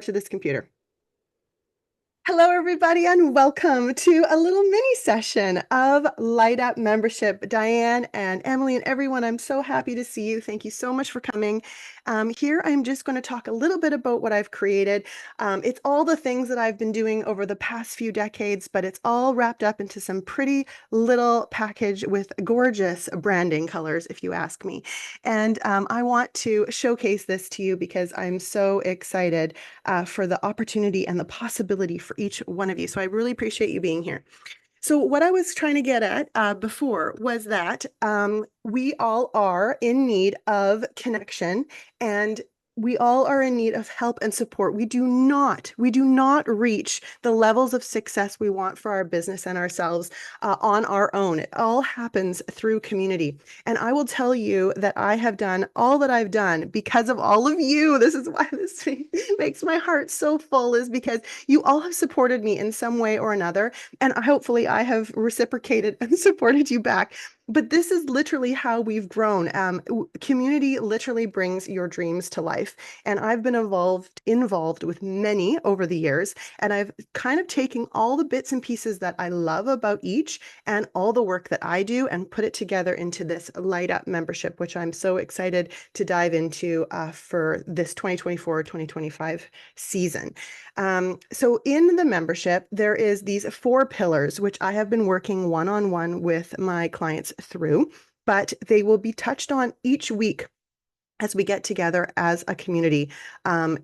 to this computer. Hello, everybody, and welcome to a little mini session of Light Up Membership. Diane and Emily and everyone, I'm so happy to see you. Thank you so much for coming. Here, I'm just going to talk a little bit about what I've created. It's all the things that I've been doing over the past few decades, but it's all wrapped up into some pretty little package with gorgeous branding colors, if you ask me. And I want to showcase this to you because I'm so excited for the opportunity and the possibility for each one of you. So I really appreciate you being here. So what I was trying to get at before was that we all are in need of connection, and we all are in need of help and support. We do not reach the levels of success we want for our business and ourselves on our own. It all happens through community. And I will tell you that I have done all that I've done because of all of you. This is why this makes my heart so full, is because you all have supported me in some way or another. And hopefully I have reciprocated and supported you back. But this is literally how we've grown. Community literally brings your dreams to life. And I've been involved with many over the years. And I've kind of taken all the bits and pieces that I love about each and all the work that I do and put it together into this Light Up membership, which I'm so excited to dive into for this 2024-2025 season. So in the membership, there is these 4 pillars, which I have been working one-on-one with my clients through, but they will be touched on each week as we get together as a community.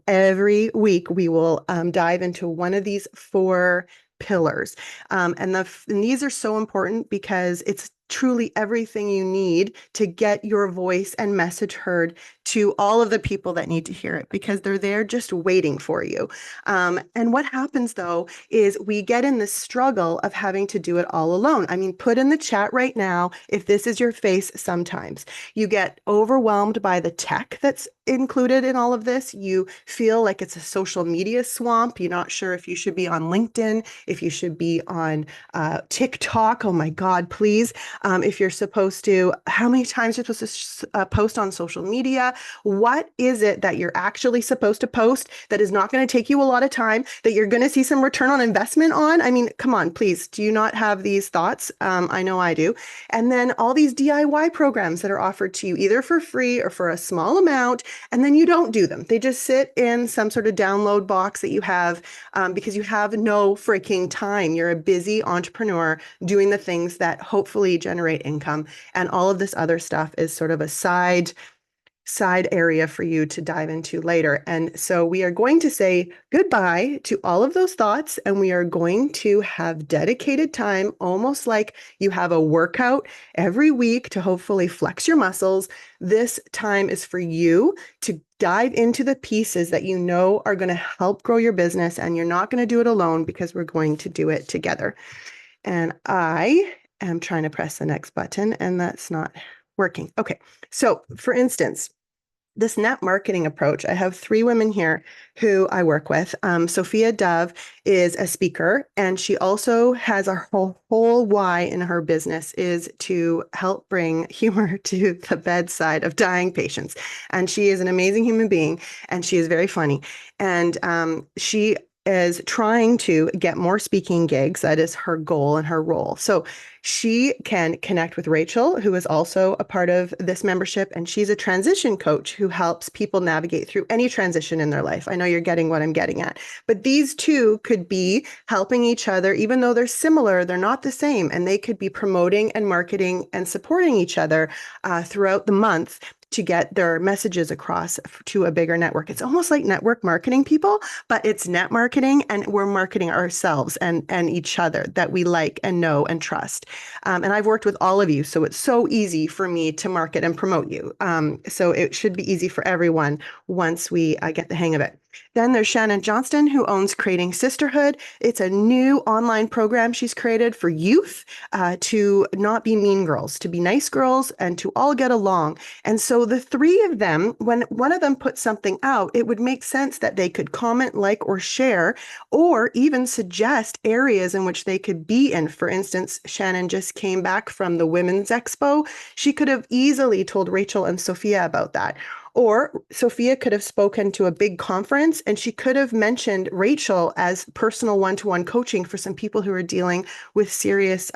Every week, we will dive into one of these 4 pillars. And these are so important because it's truly everything you need to get your voice and message heard to all of the people that need to hear it, because they're there just waiting for you. And what happens though is we get in this struggle of having to do it all alone. I mean, put in the chat right now if this is your face sometimes. You get overwhelmed by the tech that's included in all of this. You feel like it's a social media swamp. You're not sure if you should be on LinkedIn, if you should be on TikTok. Oh my God, please. If you're supposed to, how many times you're supposed to post on social media? What is it that you're actually supposed to post that is not going to take you a lot of time, that you're going to see some return on investment on? I mean, come on, please. Do you not have these thoughts? I know I do. And then all these DIY programs that are offered to you either for free or for a small amount, and then you don't do them. They just sit in some sort of download box that you have because you have no freaking time. You're a busy entrepreneur doing the things that hopefully generate income, and all of this other stuff is sort of a side area for you to dive into later. And so we are going to say goodbye to all of those thoughts, and we are going to have dedicated time, almost like you have a workout every week to hopefully flex your muscles. This time is for you to dive into the pieces that you know are going to help grow your business, and you're not going to do it alone because we're going to do it together. And I am trying to press the next button and that's not working. Okay. So for instance, this net marketing approach, I have 3 women here who I work with. Sophia Dove is a speaker, and she also has a whole why in her business is to help bring humor to the bedside of dying patients. And she is an amazing human being, and she is very funny. And she is trying to get more speaking gigs. That is her goal and her role. So she can connect with Rachel, who is also a part of this membership, and she's a transition coach who helps people navigate through any transition in their life. I know you're getting what I'm getting at, but these two could be helping each other. Even though they're similar, they're not the same, and they could be promoting and marketing and supporting each other throughout the month to get their messages across to a bigger network. It's almost like network marketing, people, but it's net marketing, and we're marketing ourselves and each other that we like and know and trust. And I've worked with all of you, so it's so easy for me to market and promote you. So it should be easy for everyone once we get the hang of it. Then there's Shannon Johnston, who owns Creating Sisterhood. It's a new online program she's created for youth to not be mean girls, to be nice girls, and to all get along. And so the 3 of them, when one of them puts something out, it would make sense that they could comment, like, or share, or even suggest areas in which they could be in. For instance, Shannon just came back from the Women's Expo. She could have easily told Rachel and Sophia about that. Or Sophia could have spoken to a big conference and she could have mentioned Rachel as personal one-to-one coaching for some people who are dealing with serious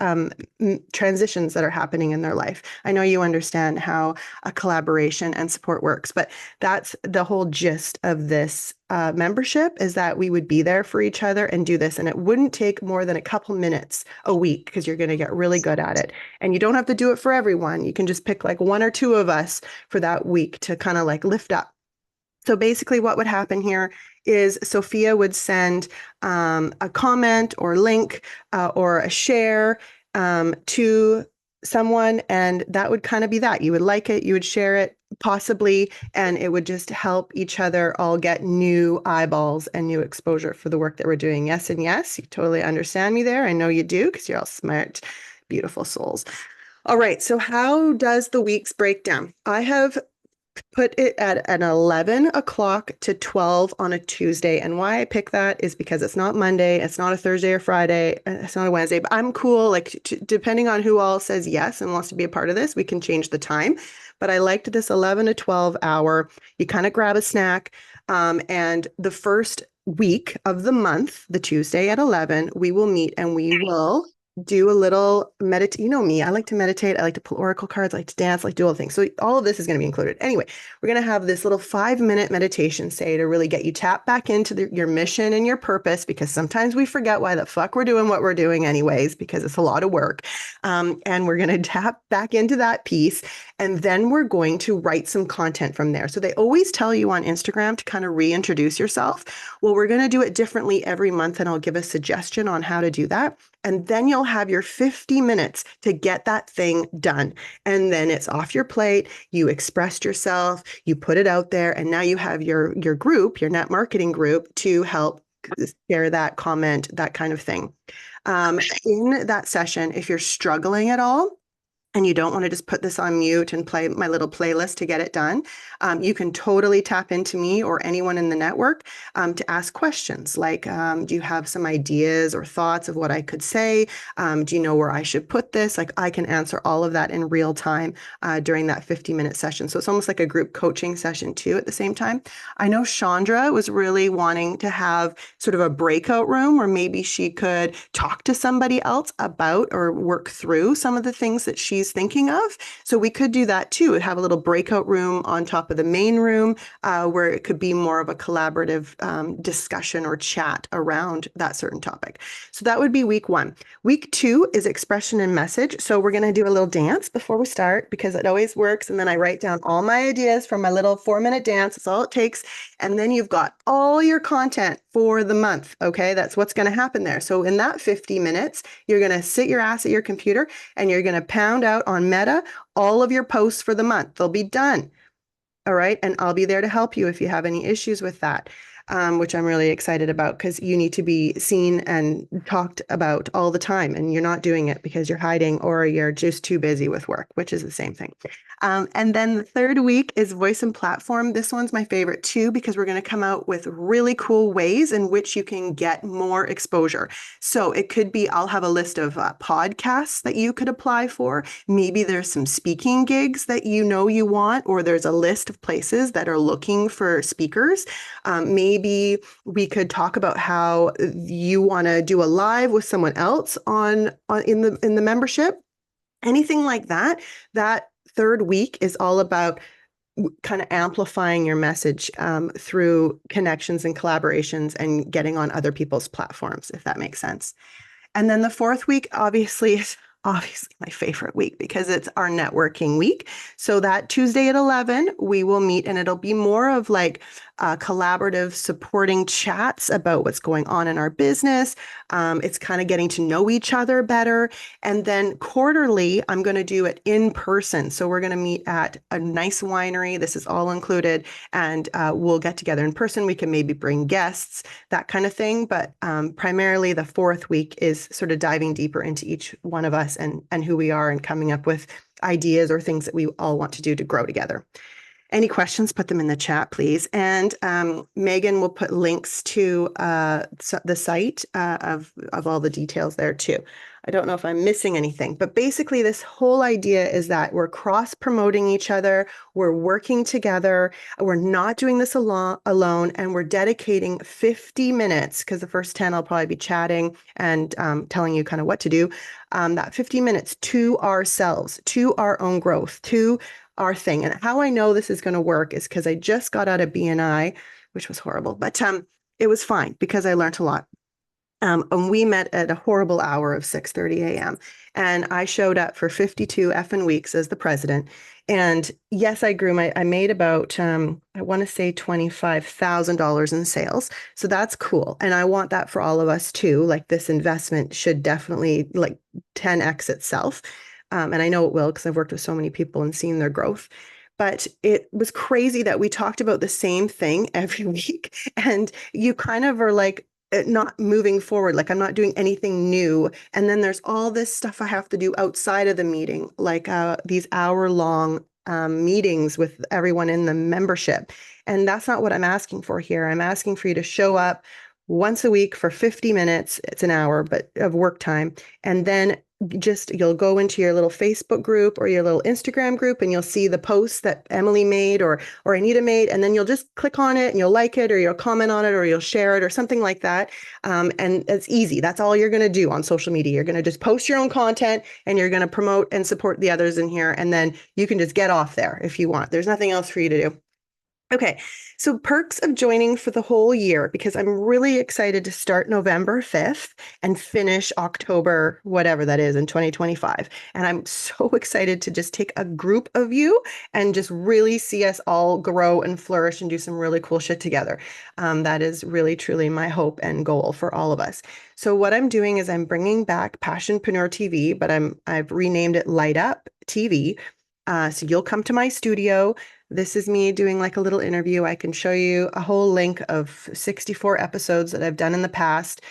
transitions that are happening in their life. I know you understand how a collaboration and support works, but that's the whole gist of this membership, is that we would be there for each other and do this. And it wouldn't take more than a couple minutes a week because you're going to get really good at it. And you don't have to do it for everyone. You can just pick like one or two of us for that week to kind of like lift up. So basically what would happen here is Sophia would send a comment or link or a share to someone, and that would kind of be that. You would like it, you would share it possibly, and it would just help each other all get new eyeballs and new exposure for the work that we're doing. Yes and yes, you totally understand me there. I know you do because you're all smart, beautiful souls. All right, so how does the weeks break down? I have put it at an 11 o'clock to 12 on a Tuesday. And why I pick that is because it's not Monday, it's not a Thursday or Friday, it's not a Wednesday, but I'm cool. Like depending on who all says yes and wants to be a part of this, we can change the time. But I liked this 11 to 12 hour. You kind of grab a snack. And the first week of the month, the Tuesday at 11, we will meet and we will do a little meditate. You know me, I like to meditate. I like to pull oracle cards. I like to dance, I like to do all the things. So all of this is going to be included. Anyway, we're going to have this little 5-minute meditation, say, to really get you tapped back into your mission and your purpose, because sometimes we forget why the fuck we're doing what we're doing anyways, because it's a lot of work. And we're going to tap back into that piece. And then we're going to write some content from there. So they always tell you on Instagram to kind of reintroduce yourself. Well, we're going to do it differently every month, and I'll give a suggestion on how to do that. And then you'll have your 50 minutes to get that thing done. And then it's off your plate. You expressed yourself, you put it out there, and now you have your group, your net marketing group, to help share that, comment, that kind of thing. In that session, if you're struggling at all, and you don't want to just put this on mute and play my little playlist to get it done, you can totally tap into me or anyone in the network to ask questions like, do you have some ideas or thoughts of what I could say? Do you know where I should put this? Like, I can answer all of that in real time during that 50-minute session. So it's almost like a group coaching session too at the same time. I know Chandra was really wanting to have sort of a breakout room where maybe she could talk to somebody else about or work through some of the things that she's thinking of. So we could do that too, have a little breakout room on top of the main room where it could be more of a collaborative discussion or chat around that certain topic. So that would be week 1. Week 2 is expression and message. So we're going to do a little dance before we start, because it always works. And then I write down all my ideas from my little 4-minute dance. That's all it takes. And then you've got all your content for the month. Okay, that's what's going to happen there. So in that 50 minutes, you're going to sit your ass at your computer and you're going to pound out on Meta all of your posts for the month. They'll be done. All right. And I'll be there to help you if you have any issues with that, which I'm really excited about, because you need to be seen and talked about all the time. And you're not doing it because you're hiding or you're just too busy with work, which is the same thing. And then the third week is voice and platform. This one's my favorite too, because we're going to come out with really cool ways in which you can get more exposure. So it could be, I'll have a list of podcasts that you could apply for. Maybe there's some speaking gigs that you know you want, or there's a list of places that are looking for speakers. Maybe we could talk about how you want to do a live with someone else in the membership. Anything like that. That third week is all about kind of amplifying your message through connections and collaborations and getting on other people's platforms, if that makes sense. And then the fourth week, obviously, is my favorite week because it's our networking week. So that Tuesday at 11, we will meet, and it'll be more of like collaborative supporting chats about what's going on in our business. It's kind of getting to know each other better. And then quarterly, I'm going to do it in person. So we're going to meet at a nice winery. This is all included. And we'll get together in person. We can maybe bring guests, that kind of thing. But primarily the fourth week is sort of diving deeper into each one of us and who we are, and coming up with ideas or things that we all want to do to grow together. Any questions, put them in the chat, please. And Megan will put links to the site of all the details there too. I don't know if I'm missing anything, but basically this whole idea is that we're cross-promoting each other, we're working together, we're not doing this alone, and we're dedicating 50 minutes, because the first 10 I'll probably be chatting and telling you kind of what to do, that 50 minutes to ourselves, to our own growth, to our thing. And how I know this is going to work is because I just got out of BNI, which was horrible, but it was fine because I learned a lot. And we met at a horrible hour of 6:30 a.m. And I showed up for 52 effing weeks as the president. And yes, I made about, I want to say $25,000 in sales. So that's cool. And I want that for all of us too. Like this investment should definitely like 10x itself. And I know it will because I've worked with so many people and seen their growth. But it was crazy that we talked about the same thing every week. And you kind of are like, not moving forward, like I'm not doing anything new. And then there's all this stuff I have to do outside of the meeting, like these hour-long meetings with everyone in the membership. And that's not what I'm asking for here. I'm asking for you to show up once a week for 50 minutes. It's an hour, but of work time. And then you'll go into your little Facebook group or your little Instagram group and you'll see the posts that Emily made or Anita made, and then you'll just click on it and you'll like it or you'll comment on it or you'll share it or something like that. And it's easy. That's all you're going to do on social media. You're going to just post your own content and you're going to promote and support the others in here. And then you can just get off there if you want. There's nothing else for you to do. Okay, so perks of joining for the whole year, because I'm really excited to start November 5th and finish October, whatever that is, in 2025. And I'm so excited to just take a group of you and just really see us all grow and flourish and do some really cool shit together. That is really, truly my hope and goal for all of us. So what I'm doing is I'm bringing back Passionpreneur TV, but I've renamed it Light Up TV. So you'll come to my studio. This is me doing like a little interview. I can show you a whole link of 64 episodes that I've done in the past.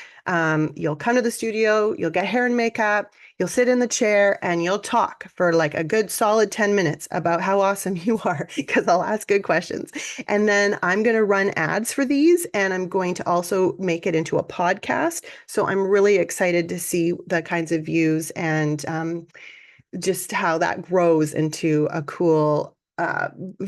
You'll come to the studio, you'll get hair and makeup, you'll sit in the chair and you'll talk for like a good solid 10 minutes about how awesome you are, because I'll ask good questions. And then I'm going to run ads for these, and I'm going to also make it into a podcast. So I'm really excited to see the kinds of views and just how that grows into a cool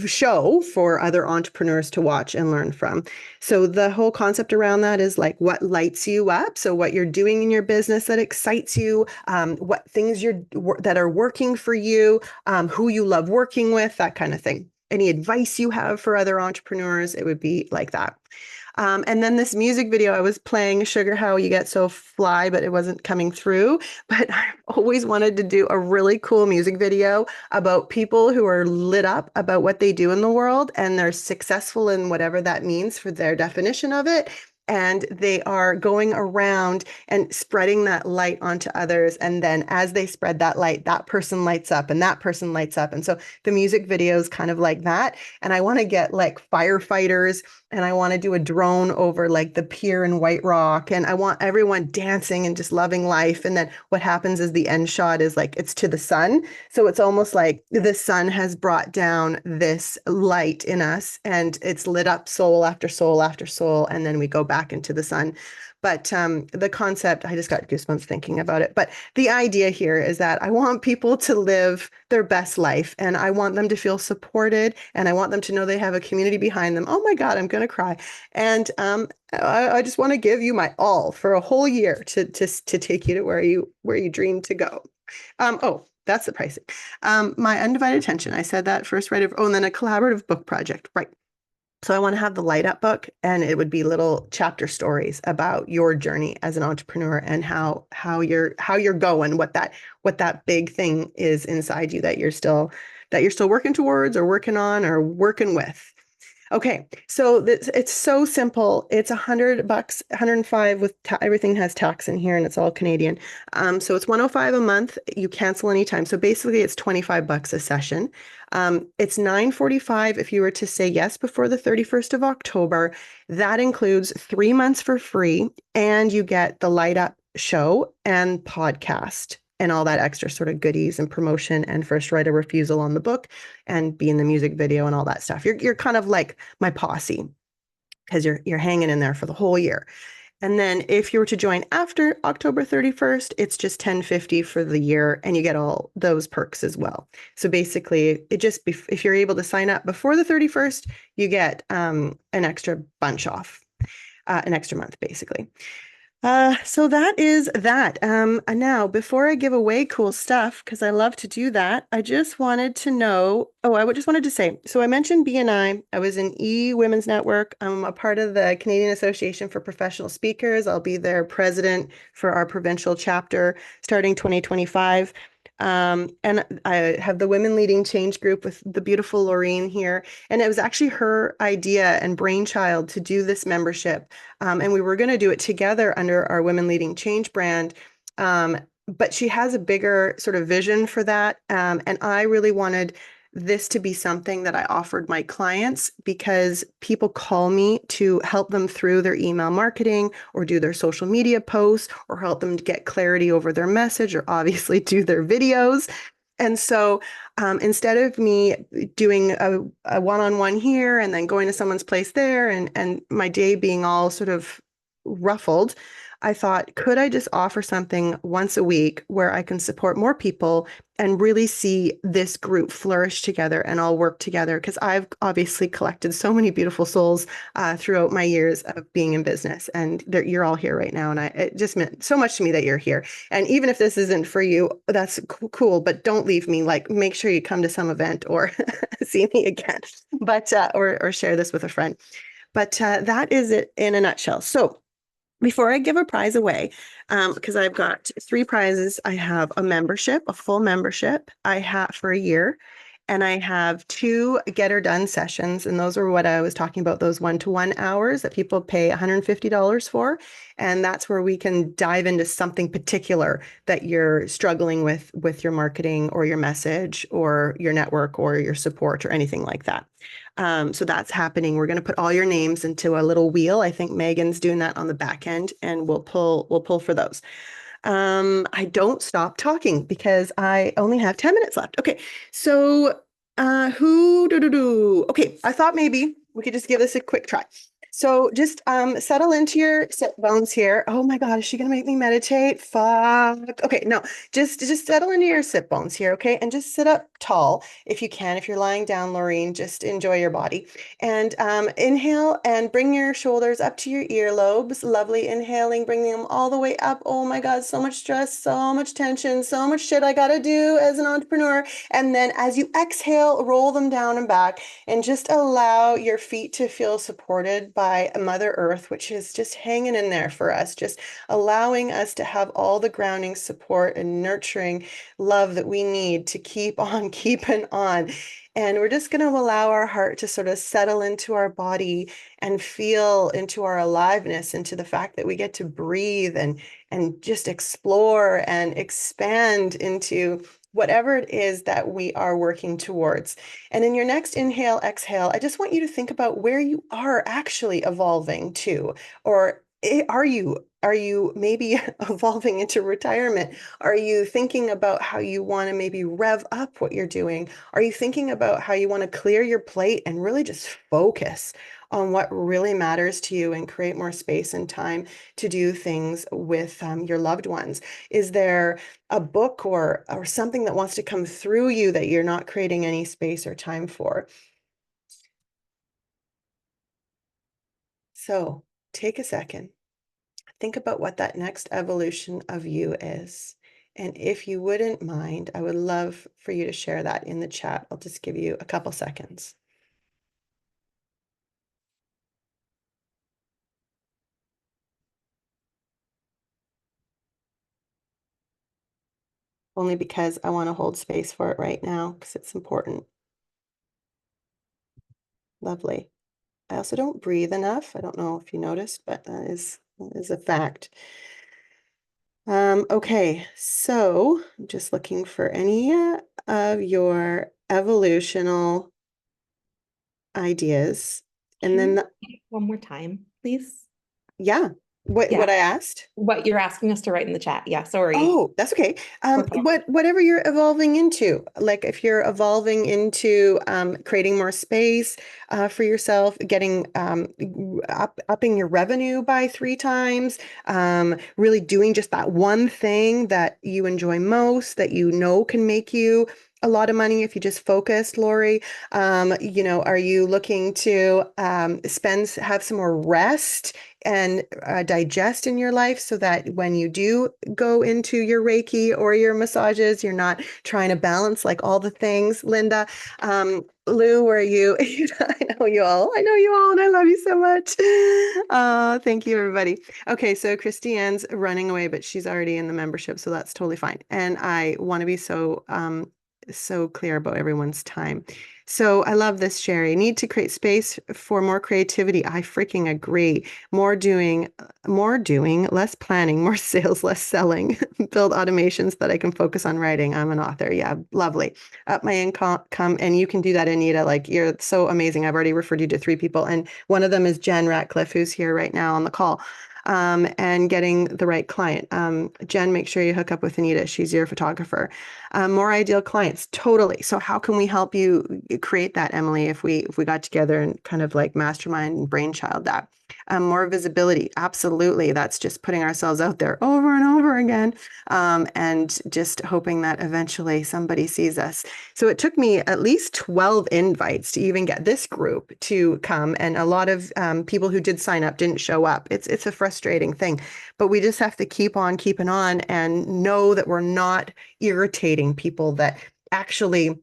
show for other entrepreneurs to watch and learn from. So the whole concept around that is like what lights you up. So what you're doing in your business that excites you, what things that are working for you, who you love working with, that kind of thing. Any advice you have for other entrepreneurs, it would be like that. And then this music video I was playing, Sugar How You Get So Fly, but it wasn't coming through. But I always wanted to do a really cool music video about people who are lit up about what they do in the world and they're successful in whatever that means for their definition of it. And they are going around and spreading that light onto others. And then as they spread that light, that person lights up and that person lights up. And so the music video is kind of like that. And I want to get like firefighters, and I want to do a drone over like the pier in White Rock. And I want everyone dancing and just loving life. And then what happens is the end shot is like it's to the sun. So it's almost like the sun has brought down this light in us and it's lit up soul after soul after soul. And then we go back into the sun. But the concept, I just got goosebumps thinking about it. But the idea here is that I want people to live their best life, and I want them to feel supported, and I want them to know they have a community behind them. Oh my God, I'm going to cry. And I just want to give you my all for a whole year to take you to where you dream to go. Oh, that's the pricing. My undivided attention. I said that first, right? Oh, and then a collaborative book project, right? So I want to have the Light Up book, and it would be little chapter stories about your journey as an entrepreneur and how you're going, what that big thing is inside you that you're still working towards or working on or working with. Okay, so it's so simple. It's $100, $105 with everything has tax in here, and it's all Canadian. So it's $105 a month. You cancel anytime. So basically, it's $25 a session. It's $945 if you were to say yes before the 31st of October. That includes 3 months for free, and you get the Light Up show and podcast and all that extra sort of goodies and promotion and first right of refusal on the book and be in the music video and all that stuff. You're kind of like my posse because you're hanging in there for the whole year. And then if you were to join after October 31st, it's just $10.50 for the year and you get all those perks as well. So basically, if you're able to sign up before the 31st, you get an extra bunch off, an extra month basically. So that is that. And now, before I give away cool stuff, because I love to do that, I just wanted to know. Oh, just wanted to say. So I mentioned BNI. I was in Women's Network. I'm a part of the Canadian Association for Professional Speakers. I'll be their president for our provincial chapter starting 2025. And I have the Women Leading Change group with the beautiful Laureen here. And it was actually her idea and brainchild to do this membership. And we were going to do it together under our Women Leading Change brand. But she has a bigger sort of vision for that. And I really wanted this to be something that I offered my clients because people call me to help them through their email marketing or do their social media posts or help them to get clarity over their message or obviously do their videos. And so instead of me doing a one-on-one here and then going to someone's place there and my day being all sort of ruffled, I thought, could I just offer something once a week where I can support more people and really see this group flourish together and all work together? Because I've obviously collected so many beautiful souls throughout my years of being in business, and you're all here right now. And it just meant so much to me that you're here. And even if this isn't for you, that's cool, but don't leave me. Like, make sure you come to some event or see me again, but or share this with a friend. But that is it in a nutshell. So before I give a prize away, because I've got 3 prizes, I have a membership, a full membership I have for a year, and I have 2 Get Her Done sessions, and those are what I was talking about, those one-to-one hours that people pay $150 for, and that's where we can dive into something particular that you're struggling with your marketing or your message or your network or your support or anything like that. So that's happening. We're going to put all your names into a little wheel. I think Megan's doing that on the back end, and we'll pull for those. I don't stop talking because I only have 10 minutes left. Okay, so who do? Okay, I thought maybe we could just give this a quick try. So just settle into your sit bones here. Oh my God, is she gonna make me meditate? Fuck. Okay, no, just settle into your sit bones here, okay? And just sit up tall if you can. If you're lying down, Laureen, just enjoy your body. And inhale and bring your shoulders up to your earlobes. Lovely inhaling, bringing them all the way up. Oh my God, so much stress, so much tension, so much shit I gotta do as an entrepreneur. And then as you exhale, roll them down and back and just allow your feet to feel supported by Mother Earth, which is just hanging in there for us, just allowing us to have all the grounding support and nurturing love that we need to keep on keeping on. And we're just going to allow our heart to sort of settle into our body and feel into our aliveness, into the fact that we get to breathe and just explore and expand into whatever it is that we are working towards. And in your next inhale, exhale, I just want you to think about where you are actually evolving to, or are you maybe evolving into retirement? Are you thinking about how you want to maybe rev up what you're doing? Are you thinking about how you want to clear your plate and really just focus on what really matters to you and create more space and time to do things with your loved ones? Is there a book or something that wants to come through you that you're not creating any space or time for? So take a second. Think about what that next evolution of you is. And if you wouldn't mind, I would love for you to share that in the chat. I'll just give you a couple seconds. Only because I want to hold space for it right now because it's important. Lovely. I also don't breathe enough. I don't know if you noticed, but that is a fact. Okay, so I'm just looking for any of your evolutional ideas. And Can then, you repeat it one more time, please? yeah, What Yeah, I asked? what you're asking us to write in the chat. Yeah, sorry. Oh, that's okay. Okay. Whatever you're evolving into, like if you're evolving into creating more space for yourself, getting upping your revenue by 3 times, really doing just that one thing that you enjoy most, that you know can make you a lot of money if you just focus, Lori. Are you looking to have some more rest and digest in your life so that when you do go into your Reiki or your massages, you're not trying to balance like all the things. Linda, Lou, where are you? I know you all. I know you all, and I love you so much. Thank you, everybody. Okay, so Christiane's running away, but she's already in the membership, so that's totally fine. And I want to be so clear about everyone's time. So I love this, Sherry. Need to create space for more creativity. I freaking agree. More doing, less planning, more sales, less selling. Build automations that I can focus on writing. I'm an author. Yeah, lovely. Up my income, and you can do that, Anita. Like you're so amazing. I've already referred you to 3 people, and one of them is Jen Ratcliffe, who's here right now on the call. And getting the right client. Jen, make sure you hook up with Anita. She's your photographer. More ideal clients, totally. So how can we help you create that, Emily, if we got together and kind of like mastermind and brainchild that? More visibility, absolutely. That's just putting ourselves out there over and over again, and just hoping that eventually somebody sees us. So it took me at least 12 invites to even get this group to come, and a lot of people who did sign up didn't show up. It's a frustrating thing, but we just have to keep on keeping on and know that we're not irritating people, that actually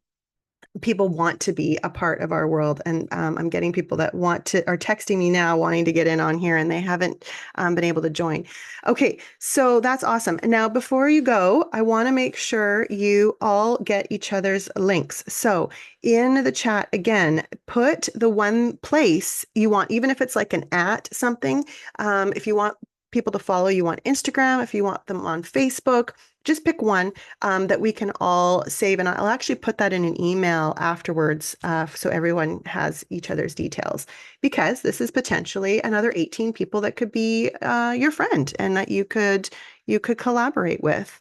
people want to be a part of our world. And I'm getting people that are texting me now wanting to get in on here, and they haven't been able to join. Okay, so that's awesome. Now, before you go, I want to make sure you all get each other's links. So in the chat, again, put the one place you want, even if it's like an at something. If you want people to follow you on Instagram, if you want them on Facebook, just pick one that we can all save. And I'll actually put that in an email afterwards so everyone has each other's details, because this is potentially another 18 people that could be your friend and that you could collaborate with.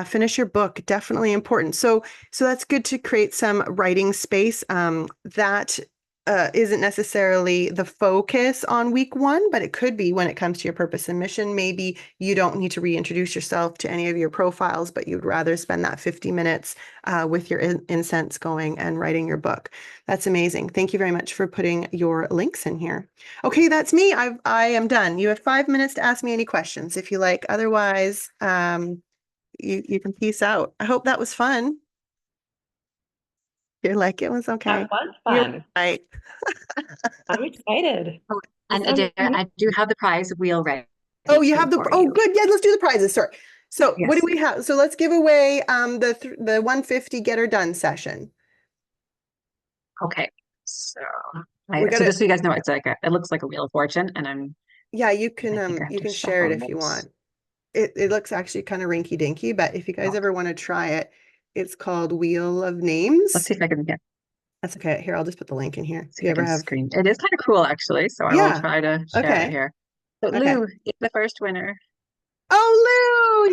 Finish your book, definitely important. So that's good to create some writing space. That isn't necessarily the focus on week 1, but it could be when it comes to your purpose and mission. Maybe you don't need to reintroduce yourself to any of your profiles, but you'd rather spend that 50 minutes with your incense going and writing your book. That's amazing. Thank you very much for putting your links in here. Okay, that's me. I am done. You have 5 minutes to ask me any questions if you like. Otherwise, you can peace out. I hope that was fun. You're like, it was okay. That was You're fun. right. I'm excited. Oh, This and sounds I do have the prize wheel ready Oh, you have too the, for oh, you. good. Yeah, let's do the prizes. Sorry. So what do Yes. we have? So let's give away the 150 get her done session. Okay. So, We got so to, just so you guys know, it's like it looks like a wheel of fortune, and yeah, I think I have you to can share it shuffle if you this. want. It looks actually kind of rinky dinky, but if you guys Oh, ever want to try it, it's called Wheel of let's Names. see if I can get That's okay. Here, I'll just put the link in here. see Do you if I ever can have? screen. It is kind of cool actually, so I will Yeah. try to share it Okay. here. So Okay. Lou is the first winner. Oh,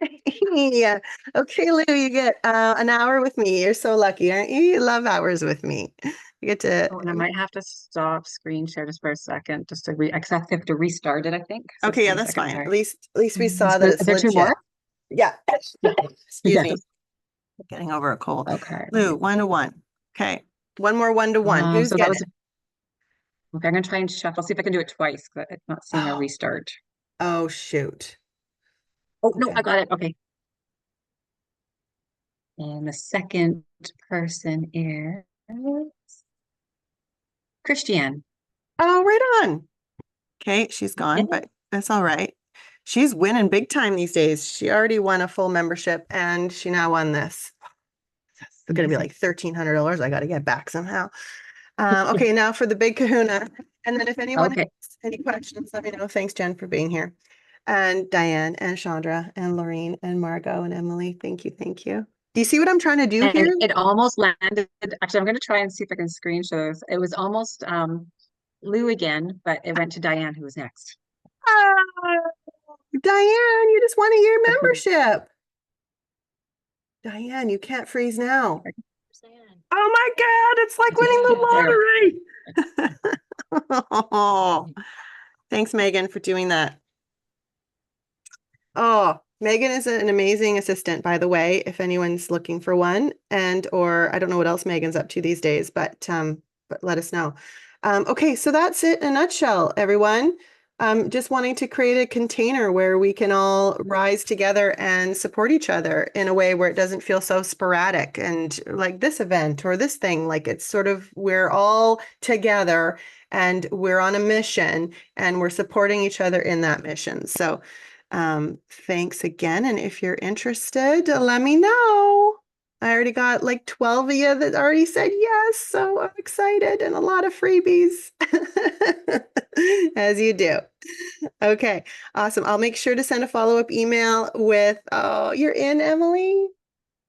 Lou, yay! Yeah. Okay, Lou, you get an hour with me. You're so lucky, aren't you? You love hours with me. You get to. Oh, and I might have to stop screen share just for a second, just to I have to restart it, I think. So Okay, just yeah, one that's second, fine. At sorry. least we saw that Is it's there two more? legit. Yeah. Yeah. Excuse me. Yes. Getting over a cold. Okay. Lou, 1-to-1. Okay. One more 1-to-1. Who's So that getting was it? okay. I'm gonna try and shuffle, see if I can do it twice, but it's not seeing a Oh, restart. oh, shoot. Oh no, Okay. I got it. Okay. And the second person is Christiane. Oh, right on. Okay, she's Yeah. gone, but that's all right. She's winning big time these days. She already won a full membership and she now won this. It's going to be Amazing. like $1,300 I got to get back somehow. Okay, now for the big kahuna. And then if anyone Okay. has any questions, let me know. Thanks, Jen, for being here. And Diane and Chandra and Lorraine and Margot and Emily. Thank you. Thank you. Do you see what I'm trying to do And here? it almost landed. Actually, I'm gonna try and see if I can screen share this. It was almost Lou again, but it went to Diane, who was next. Oh, Diane, you just won a year membership. Diane, you can't freeze now. Oh my God, it's like winning the lottery. Thanks, Megan, for doing that. Oh, Megan is an amazing assistant, by the way, if anyone's looking for one, and or I don't know what else Megan's up to these days, but let us know. Okay, so that's it in a nutshell, everyone. Just wanting to create a container where we can all rise together and support each other in a way where it doesn't feel so sporadic and like this event or this thing, like it's sort of we're all together and we're on a mission and we're supporting each other in that mission. So thanks again. And if you're interested, let me know. I already got like 12 of you that already said yes. So I'm excited and a lot of freebies as you do. Okay, awesome. I'll make sure to send a follow-up email with, oh, you're in, Emily.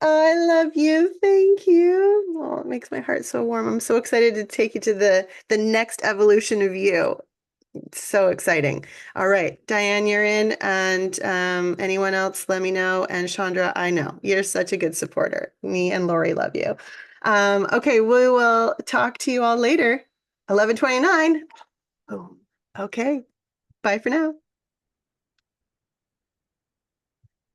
I love you. Thank you. Oh, it makes my heart so warm. I'm so excited to take you to the next evolution of you. So exciting. All right, Diane, you're in, and anyone else, let me know. And Chandra, I know you're such a good supporter. Me and Lori love you. Okay, we will talk to you all later. 11:29. Oh, okay. Bye for now.